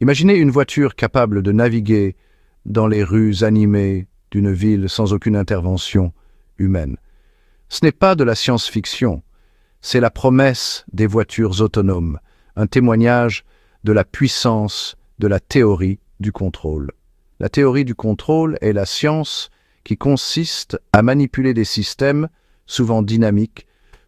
Imaginez une voiture capable de naviguer dans les rues animées d'une ville sans aucune intervention humaine. Ce n'est pas de la science-fiction, c'est la promesse des voitures autonomes, un témoignage de la puissance de la théorie du contrôle. La théorie du contrôle est la science qui consiste à manipuler des systèmes, souvent dynamiques,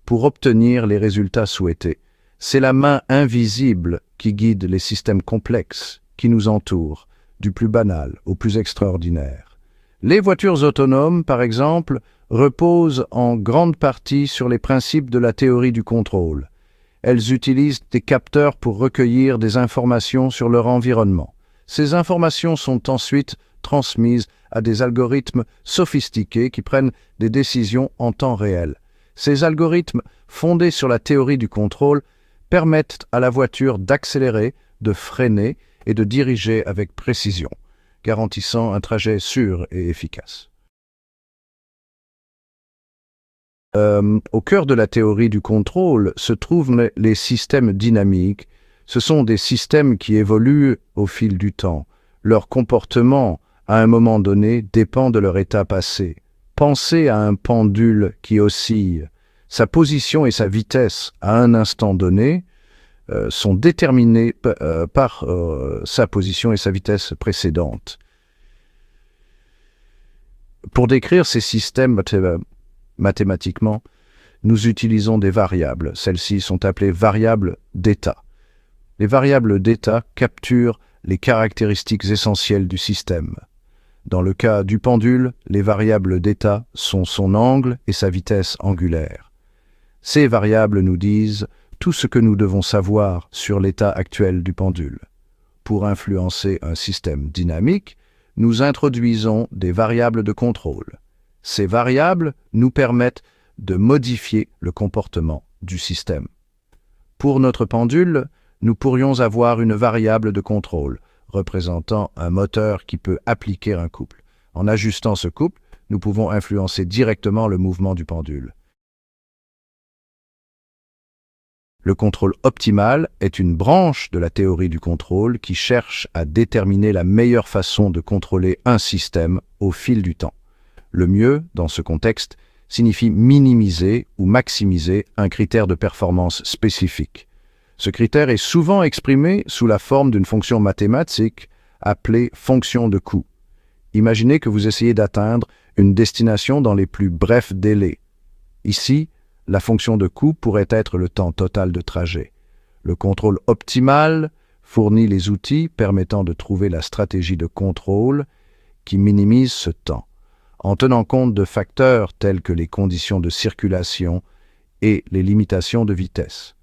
pour obtenir les résultats souhaités. C'est la main invisible qui guide les systèmes complexes qui nous entourent, du plus banal au plus extraordinaire. Les voitures autonomes, par exemple, reposent en grande partie sur les principes de la théorie du contrôle. Elles utilisent des capteurs pour recueillir des informations sur leur environnement. Ces informations sont ensuite transmises à des algorithmes sophistiqués qui prennent des décisions en temps réel. Ces algorithmes, fondés sur la théorie du contrôle, permettent à la voiture d'accélérer, de freiner et de diriger avec précision, garantissant un trajet sûr et efficace. Au cœur de la théorie du contrôle se trouvent les systèmes dynamiques. Ce sont des systèmes qui évoluent au fil du temps. Leur comportement, à un moment donné, dépend de leur état passé. Pensez à un pendule qui oscille. Sa position et sa vitesse à un instant donné sont déterminées par sa position et sa vitesse précédentes. Pour décrire ces systèmes mathématiquement, nous utilisons des variables. Celles-ci sont appelées variables d'état. Les variables d'état capturent les caractéristiques essentielles du système. Dans le cas du pendule, les variables d'état sont son angle et sa vitesse angulaire. Ces variables nous disent tout ce que nous devons savoir sur l'état actuel du pendule. Pour influencer un système dynamique, nous introduisons des variables de contrôle. Ces variables nous permettent de modifier le comportement du système. Pour notre pendule, nous pourrions avoir une variable de contrôle, représentant un moteur qui peut appliquer un couple. En ajustant ce couple, nous pouvons influencer directement le mouvement du pendule. Le contrôle optimal est une branche de la théorie du contrôle qui cherche à déterminer la meilleure façon de contrôler un système au fil du temps. Le mieux, dans ce contexte, signifie minimiser ou maximiser un critère de performance spécifique. Ce critère est souvent exprimé sous la forme d'une fonction mathématique appelée fonction de coût. Imaginez que vous essayez d'atteindre une destination dans les plus brefs délais. Ici, la fonction de coût pourrait être le temps total de trajet. Le contrôle optimal fournit les outils permettant de trouver la stratégie de contrôle qui minimise ce temps, en tenant compte de facteurs tels que les conditions de circulation et les limitations de vitesse.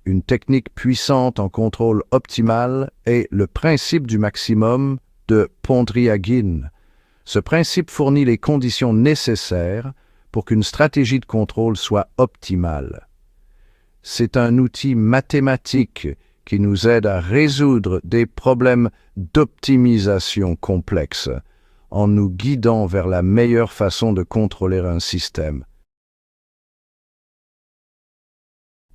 Une technique puissante en contrôle optimal est le principe du maximum de Pontryagin. Ce principe fournit les conditions nécessaires pour qu'une stratégie de contrôle soit optimale. C'est un outil mathématique qui nous aide à résoudre des problèmes d'optimisation complexes en nous guidant vers la meilleure façon de contrôler un système.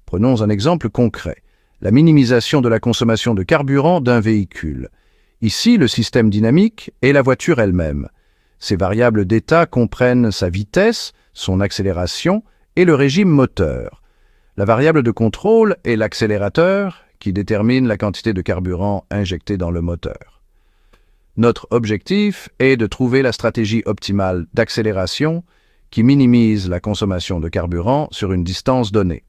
Prenons un exemple concret, la minimisation de la consommation de carburant d'un véhicule. Ici, le système dynamique est la voiture elle-même. Ces variables d'état comprennent sa vitesse, son accélération et le régime moteur. La variable de contrôle est l'accélérateur qui détermine la quantité de carburant injecté dans le moteur. Notre objectif est de trouver la stratégie optimale d'accélération qui minimise la consommation de carburant sur une distance donnée.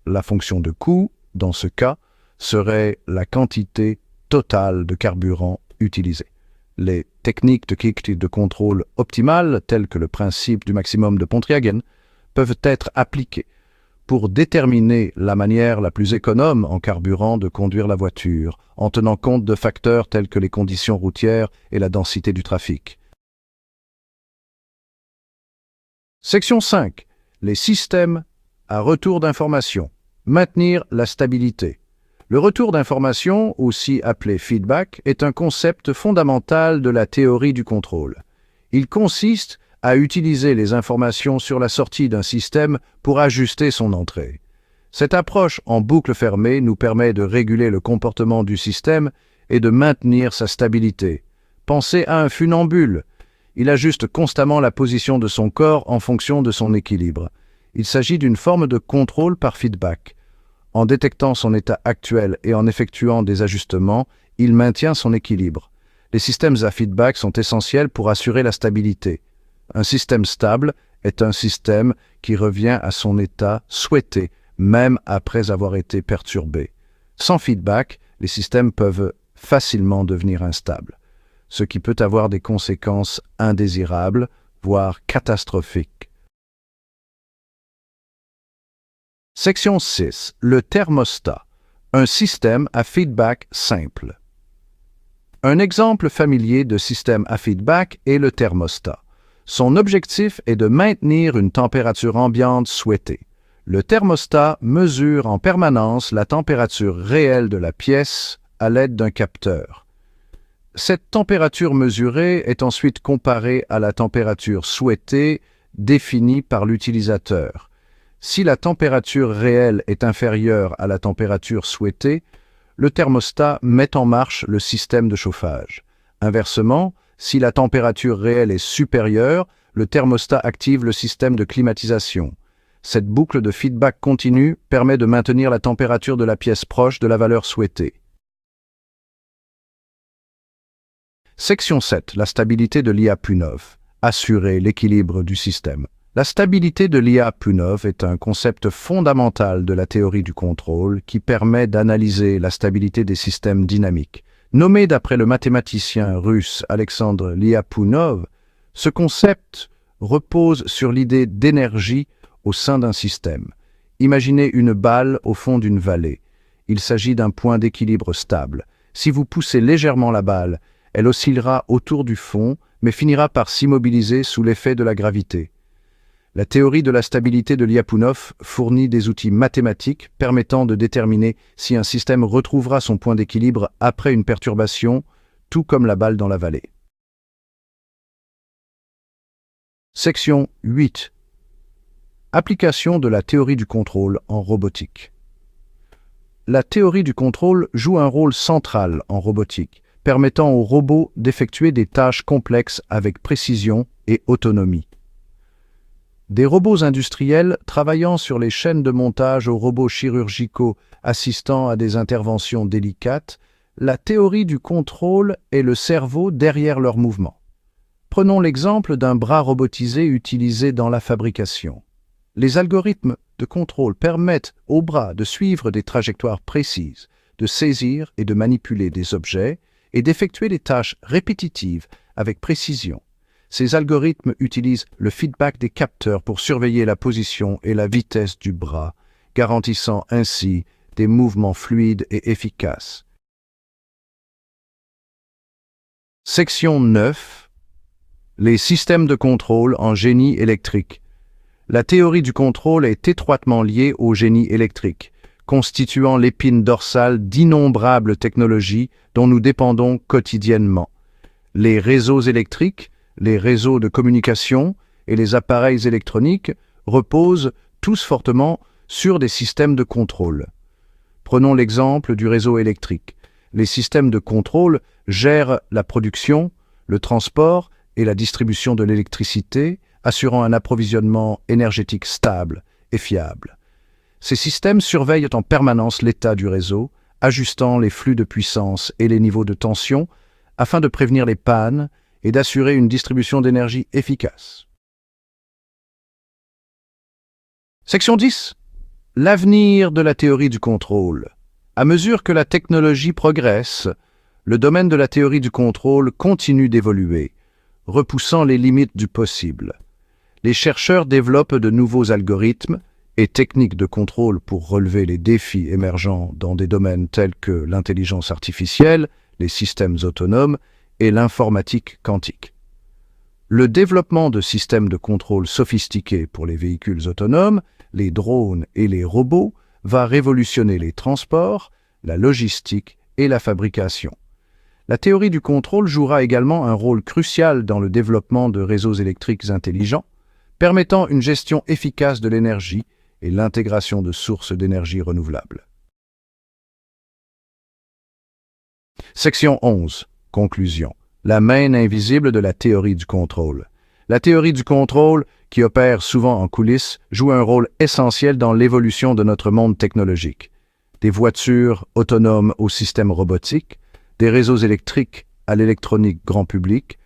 La fonction de coût, dans ce cas, serait la quantité totale de carburant utilisée. Les techniques de contrôle optimales, telles que le principe du maximum de Pontryagin, peuvent être appliquées pour déterminer la manière la plus économe en carburant de conduire la voiture, en tenant compte de facteurs tels que les conditions routières et la densité du trafic. Section 5. Les systèmes à retour d'information. Maintenir la stabilité. Le retour d'information, aussi appelé feedback, est un concept fondamental de la théorie du contrôle. Il consiste à utiliser les informations sur la sortie d'un système pour ajuster son entrée. Cette approche en boucle fermée nous permet de réguler le comportement du système et de maintenir sa stabilité. Pensez à un funambule. Il ajuste constamment la position de son corps en fonction de son équilibre. Il s'agit d'une forme de contrôle par feedback. En détectant son état actuel et en effectuant des ajustements, il maintient son équilibre. Les systèmes à feedback sont essentiels pour assurer la stabilité. Un système stable est un système qui revient à son état souhaité, même après avoir été perturbé. Sans feedback, les systèmes peuvent facilement devenir instables, ce qui peut avoir des conséquences indésirables, voire catastrophiques. Section 6. Le thermostat. Un système à feedback simple. Un exemple familier de système à feedback est le thermostat. Son objectif est de maintenir une température ambiante souhaitée. Le thermostat mesure en permanence la température réelle de la pièce à l'aide d'un capteur. Cette température mesurée est ensuite comparée à la température souhaitée définie par l'utilisateur. Si la température réelle est inférieure à la température souhaitée, le thermostat met en marche le système de chauffage. Inversement, si la température réelle est supérieure, le thermostat active le système de climatisation. Cette boucle de feedback continu permet de maintenir la température de la pièce proche de la valeur souhaitée. Section 7. La stabilité de Lyapunov. Assurer l'équilibre du système. La stabilité de Lyapunov est un concept fondamental de la théorie du contrôle qui permet d'analyser la stabilité des systèmes dynamiques. Nommé d'après le mathématicien russe Alexandre Lyapunov, ce concept repose sur l'idée d'énergie au sein d'un système. Imaginez une balle au fond d'une vallée. Il s'agit d'un point d'équilibre stable. Si vous poussez légèrement la balle, elle oscillera autour du fond, mais finira par s'immobiliser sous l'effet de la gravité. La théorie de la stabilité de Lyapunov fournit des outils mathématiques permettant de déterminer si un système retrouvera son point d'équilibre après une perturbation, tout comme la balle dans la vallée. Section 8. Application de la théorie du contrôle en robotique. La théorie du contrôle joue un rôle central en robotique, permettant aux robots d'effectuer des tâches complexes avec précision et autonomie. Des robots industriels travaillant sur les chaînes de montage aux robots chirurgicaux assistant à des interventions délicates, la théorie du contrôle est le cerveau derrière leurs mouvements. Prenons l'exemple d'un bras robotisé utilisé dans la fabrication. Les algorithmes de contrôle permettent au bras de suivre des trajectoires précises, de saisir et de manipuler des objets et d'effectuer des tâches répétitives avec précision. Ces algorithmes utilisent le feedback des capteurs pour surveiller la position et la vitesse du bras, garantissant ainsi des mouvements fluides et efficaces. Section 9. Les systèmes de contrôle en génie électrique. La théorie du contrôle est étroitement liée au génie électrique, constituant l'épine dorsale d'innombrables technologies dont nous dépendons quotidiennement. Les réseaux électriques, les réseaux de communication et les appareils électroniques reposent tous fortement sur des systèmes de contrôle. Prenons l'exemple du réseau électrique. Les systèmes de contrôle gèrent la production, le transport et la distribution de l'électricité, assurant un approvisionnement énergétique stable et fiable. Ces systèmes surveillent en permanence l'état du réseau, ajustant les flux de puissance et les niveaux de tension afin de prévenir les pannes et d'assurer une distribution d'énergie efficace. Section 10. L'avenir de la théorie du contrôle. À mesure que la technologie progresse, le domaine de la théorie du contrôle continue d'évoluer, repoussant les limites du possible. Les chercheurs développent de nouveaux algorithmes et techniques de contrôle pour relever les défis émergents dans des domaines tels que l'intelligence artificielle, les systèmes autonomes et l'informatique quantique. Le développement de systèmes de contrôle sophistiqués pour les véhicules autonomes, les drones et les robots va révolutionner les transports, la logistique et la fabrication. La théorie du contrôle jouera également un rôle crucial dans le développement de réseaux électriques intelligents, permettant une gestion efficace de l'énergie et l'intégration de sources d'énergie renouvelables. Section 11. Conclusion. La main invisible de la théorie du contrôle. La théorie du contrôle, qui opère souvent en coulisses, joue un rôle essentiel dans l'évolution de notre monde technologique. Des voitures autonomes au système robotique, des réseaux électriques à l'électronique grand public,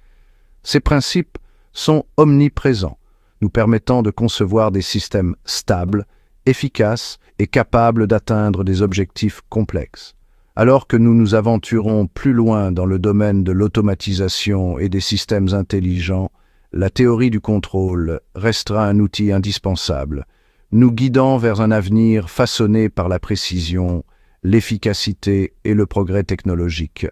ces principes sont omniprésents, nous permettant de concevoir des systèmes stables, efficaces et capables d'atteindre des objectifs complexes. Alors que nous nous aventurons plus loin dans le domaine de l'automatisation et des systèmes intelligents, la théorie du contrôle restera un outil indispensable, nous guidant vers un avenir façonné par la précision, l'efficacité et le progrès technologique.